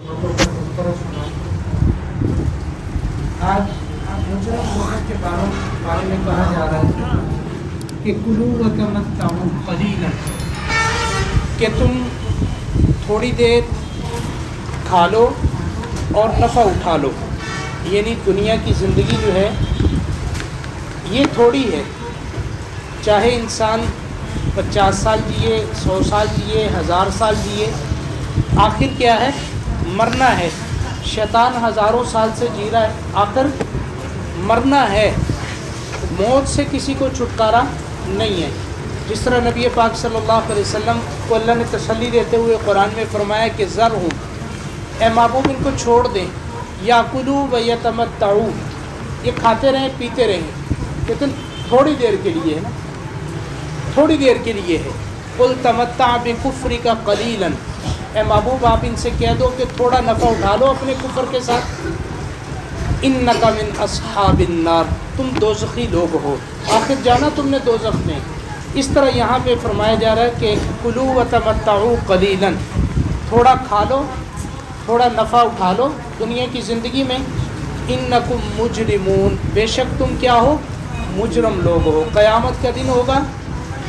آج مجرم لوگوں کے بارے میں کہا جا رہا ہے کہ کلو وتمتعوا قلیلا، کہ تم تھوڑی دیر کھا لو اور نفع اٹھا لو. یعنی دنیا کی زندگی جو ہے یہ تھوڑی ہے، چاہے انسان 50 سال جیے، 100 سال جیے، 1000 سال جیے، آخر کیا ہے؟ مرنا ہے. شیطان ہزاروں سال سے جی رہا ہے، آخر مرنا ہے. موت سے کسی کو چھٹکارا نہیں ہے. جس طرح نبی پاک صلی اللہ علیہ وسلم کو اللہ نے تسلی دیتے ہوئے قرآن میں فرمایا کہ ذرہم، اے محبوب ان کو چھوڑ دیں، یاکلوا ویتمتعوا، یہ کھاتے رہیں پیتے رہیں، لیکن تھوڑی دیر کے لیے ہے نا، تھوڑی دیر کے لیے ہے. قل تمتع بکفرک قلیلا، اے محبوب آپ ان سے کہہ دو کہ تھوڑا نفع اٹھا لو اپنے کفر کے ساتھ. انک من اصحاب النار، تم دوزخی لوگ ہو، آخر جانا تم نے دوزخ میں. اس طرح یہاں پہ فرمایا جا رہا ہے کہ کلوا وتمتعوا قلیلا، تھوڑا کھا لو، تھوڑا نفع اٹھا لو دنیا کی زندگی میں. انکم مجرمون، بے شک تم کیا ہو؟ مجرم لوگ ہو. قیامت کا دن ہوگا،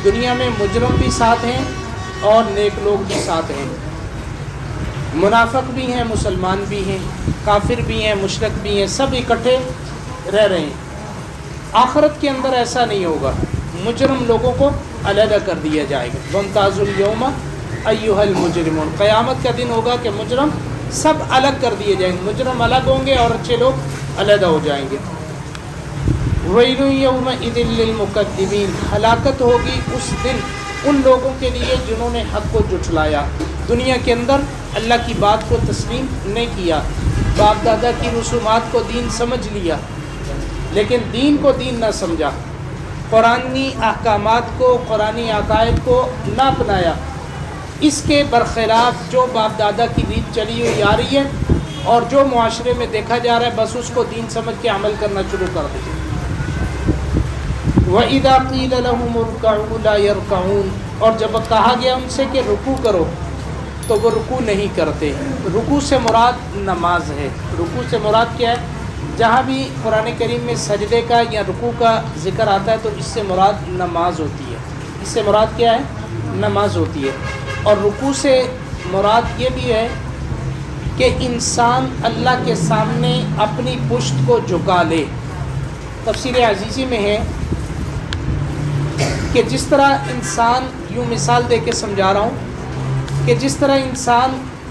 دنیا میں مجرم بھی ساتھ ہیں اور نیک لوگ بھی ساتھ ہیں، منافق بھی ہیں، مسلمان بھی ہیں، کافر بھی ہیں، مشرک بھی ہیں، سب اکٹھے رہ رہے ہیں. آخرت کے اندر ایسا نہیں ہوگا، مجرم لوگوں کو علیحدہ کر دیا جائے گا. وامتازوا اليوم ایھا المجرمون، قیامت کا دن ہوگا کہ مجرم سب الگ کر دیے جائیں گے، مجرم الگ ہوں گے اور اچھے لوگ علیحدہ ہو جائیں گے. ویل یومئذ للمکذبین، ہلاکت ہوگی اس دن ان لوگوں کے لیے جنہوں نے حق کو جھٹلایا. دنیا کے اندر اللہ کی بات کو تسلیم نہیں کیا، باپ دادا کی رسومات کو دین سمجھ لیا لیکن دین کو دین نہ سمجھا، قرآنی احکامات کو، قرآنی عقائد کو نہ اپنایا. اس کے برخلاف جو باپ دادا کی ریت چلی ہوئی آ رہی ہے اور جو معاشرے میں دیکھا جا رہا ہے، بس اس کو دین سمجھ کے عمل کرنا شروع کر دیا. وَإِذَا قِيلَ لَهُمُ ارْكَعُوا لَا يَرْكَعُونَ، اور جب کہا گیا ان سے کہ رکوع کرو تو وہ رکوع نہیں کرتے. رکوع سے مراد نماز ہے. رکوع سے مراد کیا ہے؟ جہاں بھی قرآن کریم میں سجدے کا یا رکوع کا ذکر آتا ہے تو اس سے مراد نماز ہوتی ہے. اس سے مراد کیا ہے؟ نماز ہوتی ہے. اور رکوع سے مراد یہ بھی ہے کہ انسان اللہ کے سامنے اپنی پشت کو جھکا لے. تفسیر عزیزی میں ہے کہ جس طرح انسان، یوں مثال دے کے سمجھا رہا ہوں کہ جس طرح انسان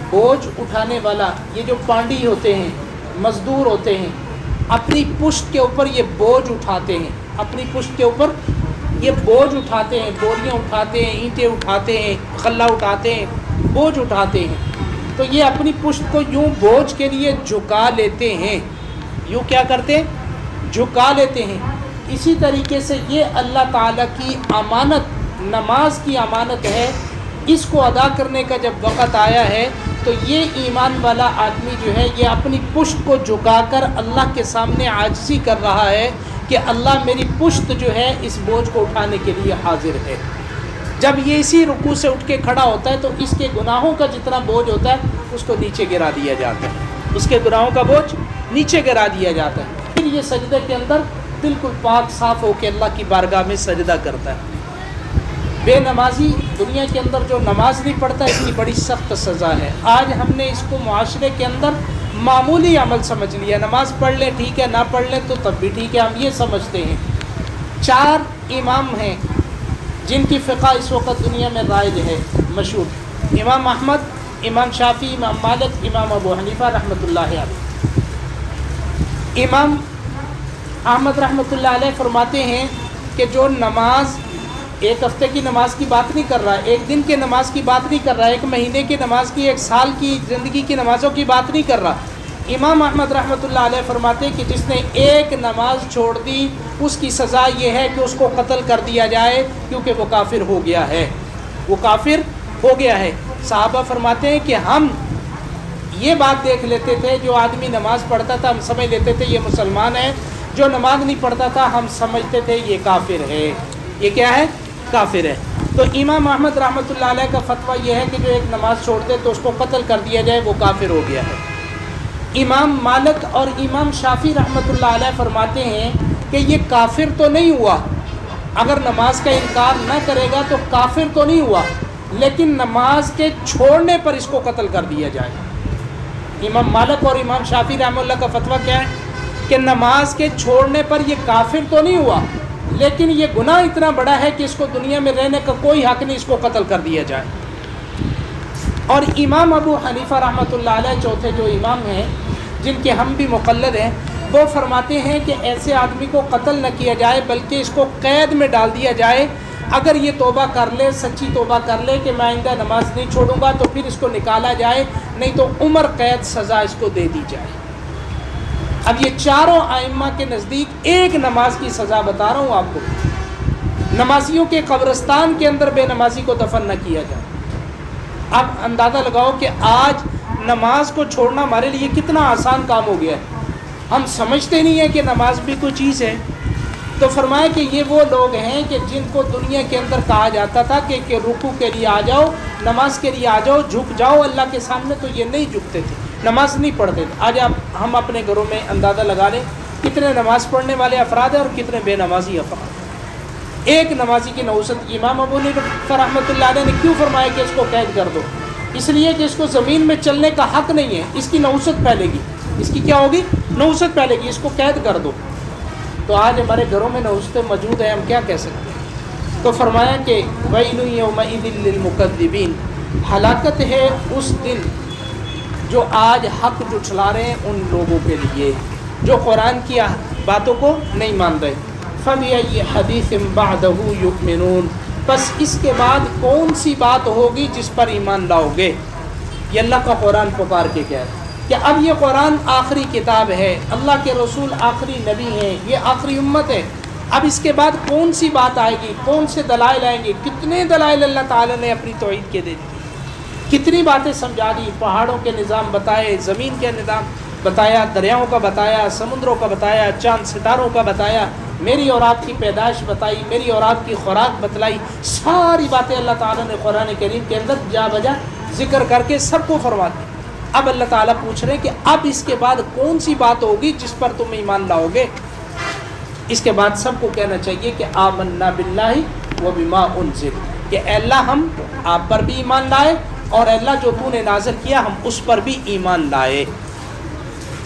بوجھ اٹھانے والا، یہ جو پانڈی ہوتے ہیں، مزدور ہوتے ہیں، اپنی پشت کے اوپر یہ بوجھ اٹھاتے ہیں، اپنی پشت کے اوپر یہ بوجھ اٹھاتے ہیں، بوریاں اٹھاتے ہیں، اینٹیں اٹھاتے ہیں، خلا اٹھاتے ہیں، بوجھ اٹھاتے ہیں، تو یہ اپنی پشت کو یوں بوجھ کے لیے جھکا لیتے ہیں. یوں کیا کرتے ہیں؟ جھکا لیتے ہیں. اسی طریقے سے یہ اللہ تعالیٰ کی امانت، نماز کی امانت ہے، اس کو ادا کرنے کا جب وقت آیا ہے تو یہ ایمان والا آدمی جو ہے یہ اپنی پشت کو جھکا کر اللہ کے سامنے عاجزی کر رہا ہے کہ اللہ میری پشت جو ہے اس بوجھ کو اٹھانے کے لیے حاضر ہے. جب یہ اسی رکوع سے اٹھ کے کھڑا ہوتا ہے تو اس کے گناہوں کا جتنا بوجھ ہوتا ہے اس کو نیچے گرا دیا جاتا ہے، اس کے گناہوں کا بوجھ نیچے گرا دیا جاتا ہے. پھر یہ سجدے کے اندر بالکل پاک صاف ہو کے اللہ کی بارگاہ میں سجدہ کرتا ہے. بے نمازی دنیا کے اندر جو نماز نہیں پڑھتا اس کی بڑی سخت سزا ہے. آج ہم نے اس کو معاشرے کے اندر معمولی عمل سمجھ لیا، نماز پڑھ لیں ٹھیک ہے، نہ پڑھ لیں تو تب بھی ٹھیک ہے، ہم یہ سمجھتے ہیں. 4 امام ہیں جن کی فقہ اس وقت دنیا میں رائج ہے، مشہور: امام احمد، امام شافعی، امام مالک، امام ابو حنیفہ رحمۃ اللہ علیہ. امام احمد رحمۃ اللہ علیہ فرماتے ہیں کہ جو نماز، ایک ہفتے کی نماز کی بات نہیں کر رہا ہے، ایک دن کی نماز کی بات نہیں کر رہا ہے، ایک مہینے کی نماز کی، ایک سال کی زندگی کی نمازوں کی بات نہیں کر رہا. امام احمد رحمۃ اللہ علیہ فرماتے ہیں کہ جس نے ایک نماز چھوڑ دی اس کی سزا یہ ہے کہ اس کو قتل کر دیا جائے، کیونکہ وہ کافر ہو گیا ہے، وہ کافر ہو گیا ہے. صحابہ فرماتے ہیں کہ ہم یہ بات دیکھ لیتے تھے، جو آدمی نماز پڑھتا تھا ہم سمجھ لیتے تھے یہ مسلمان ہے، جو نماز نہیں پڑھتا تھا ہم سمجھتے تھے یہ کافر ہے. یہ کیا ہے؟ کافر ہے. تو تو امام احمد رحمۃ اللہ علیہ کا فتویٰ یہ ہے کہ جو ایک نماز چھوڑ دے تو اس کو قتل کر دیا جائے، وہ کافر ہو گیا ہے۔ امام مالک اور امام شافعی رحمۃ اللہ علیہ فرماتے ہیں کہ یہ کافر تو نہیں ہوا، اگر نماز کا انکار نہ کرے گا تو کافر تو نہیں ہوا، لیکن نماز کے چھوڑنے پر اس کو قتل کر دیا جائے۔ امام مالک اور امام شافعی رحمۃ اللہ کا فتویٰ کیا ہے کہ نماز کے چھوڑنے پر یہ کافر تو نہیں ہوا، لیکن یہ گناہ اتنا بڑا ہے کہ اس کو دنیا میں رہنے کا کوئی حق نہیں، اس کو قتل کر دیا جائے۔ اور امام ابو حنیفہ رحمۃ اللہ علیہ چوتھے جو امام ہیں جن کے ہم بھی مقلد ہیں، وہ فرماتے ہیں کہ ایسے آدمی کو قتل نہ کیا جائے بلکہ اس کو قید میں ڈال دیا جائے۔ اگر یہ توبہ کر لے، سچی توبہ کر لے کہ میں آئندہ نماز نہیں چھوڑوں گا، تو پھر اس کو نکالا جائے، نہیں تو عمر قید سزا اس کو دے دی جائے۔ اب یہ چاروں ائمہ کے نزدیک ایک نماز کی سزا بتا رہا ہوں آپ کو، نمازیوں کے قبرستان کے اندر بے نمازی کو دفن نہ کیا جائے۔ اب اندازہ لگاؤ کہ آج نماز کو چھوڑنا ہمارے لیے کتنا آسان کام ہو گیا ہے، ہم سمجھتے نہیں ہیں کہ نماز بھی کوئی چیز ہے۔ تو فرمایا کہ یہ وہ لوگ ہیں کہ جن کو دنیا کے اندر کہا جاتا تھا کہ رکوع کے لیے آ جاؤ، نماز کے لیے آ جاؤ، جھک جاؤ اللہ کے سامنے، تو یہ نہیں جھکتے تھے، نماز نہیں پڑھتے تھے۔ آج ہم اپنے گھروں میں اندازہ لگا لیں کتنے نماز پڑھنے والے افراد ہیں اور کتنے بے نمازی افراد ہیں۔ ایک نمازی کی نحوست امام ابو حنیفہ رحمۃ اللہ علیہ نے کیوں فرمایا کہ اس کو قید کر دو؟ اس لیے کہ اس کو زمین میں چلنے کا حق نہیں ہے، اس کی نحوست پھیلے گی، اس کی کیا ہوگی؟ نحوست پھیلے گی، اس کو قید کر دو۔ تو آج ہمارے گھروں میں نحوستیں موجود ہیں، ہم کیا کہہ سکتے ہیں؟ تو فرمایا کہ وَيْلٌ يَوْمَئِذٍ لِّلْمُكَذِّبِينَ، ہلاکت ہے اس دن جو آج حق جھٹلا رہے ہیں ان لوگوں کے لیے جو قرآن کی باتوں کو نہیں مان رہے۔ فَبِأَيِّ حَدِيثٍ بَعْدَهُ يُؤْمِنُونَ، بس اس کے بعد کون سی بات ہوگی جس پر ایمان لاؤ گے؟ یہ اللہ کا قرآن پکار کے کہہ رہا ہے کہ اب یہ قرآن آخری کتاب ہے، اللہ کے رسول آخری نبی ہیں، یہ آخری امت ہے، اب اس کے بعد کون سی بات آئے گی، کون سے دلائل آئیں گے؟ کتنے دلائل اللہ تعالیٰ نے اپنی توحید کے دے دی، کتنی باتیں سمجھا دی، پہاڑوں کے نظام بتائے، زمین کے نظام بتایا، دریاؤں کا بتایا، سمندروں کا بتایا، چاند ستاروں کا بتایا، میری اور آپ کی پیدائش بتائی، میری اور آپ کی خوراک بتلائی، ساری باتیں اللہ تعالیٰ نے قرآن کریم کے اندر جا بجا ذکر کر کے سب کو فرما دی۔ اب اللہ تعالیٰ پوچھ رہے ہیں کہ اب اس کے بعد کون سی بات ہوگی جس پر تم ایمان لاؤ گے؟ اس کے بعد سب کو کہنا چاہیے کہ آمنا باللہ وبما انزل، کہ اے اللہ ہم آپ پر بھی ایمان لائے، اور اے اللہ جو تو نے نازل کیا ہم اس پر بھی ایمان لائے،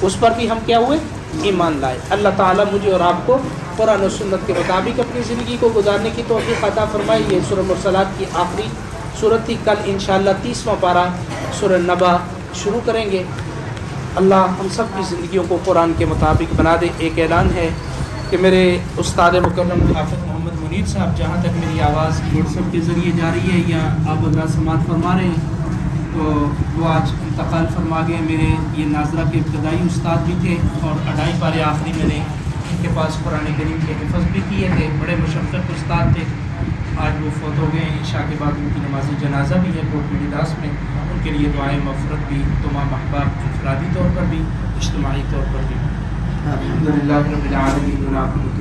اس پر بھی ہم کیا ہوئے؟ ایمان لائے۔ اللہ تعالیٰ مجھے اور آپ کو قرآن و سنت کے مطابق اپنی زندگی کو گزارنے کی توفیق عطا فرمائے۔ یہ سورہ مرسلات کی آخری سورت تھی، کل انشاءاللہ 30واں پارہ سورہ نبا شروع کریں گے۔ اللہ ہم سب کی زندگیوں کو قرآن کے مطابق بنا دے۔ ایک اعلان ہے کہ میرے استاد مکرم حافظ محمد منیر صاحب، جہاں تک میری آواز واٹس ایپ کے ذریعے جا رہی ہے یا آپ حضرات سماعت فرما رہے ہیں، تو وہ آج انتقال فرما گئے۔ میرے یہ ناظرہ کے ابتدائی استاد بھی تھے اور 2.5 پارے آخری میں نے ان کے پاس قرآن کریم کے حفظ بھی کیے تھے، بڑے مشفق استاد تھے۔ آج وہ فوت ہو گئے، عشاء کے بعد ان کی نماز جنازہ بھی ہے کوٹ میڈیداس میں، ان کے لیے دعائیں مغفرت بھی تمام احباب انفرادی طور پر بھی اجتماعی طور پر بھی۔ الحمدللہ رب العالمین۔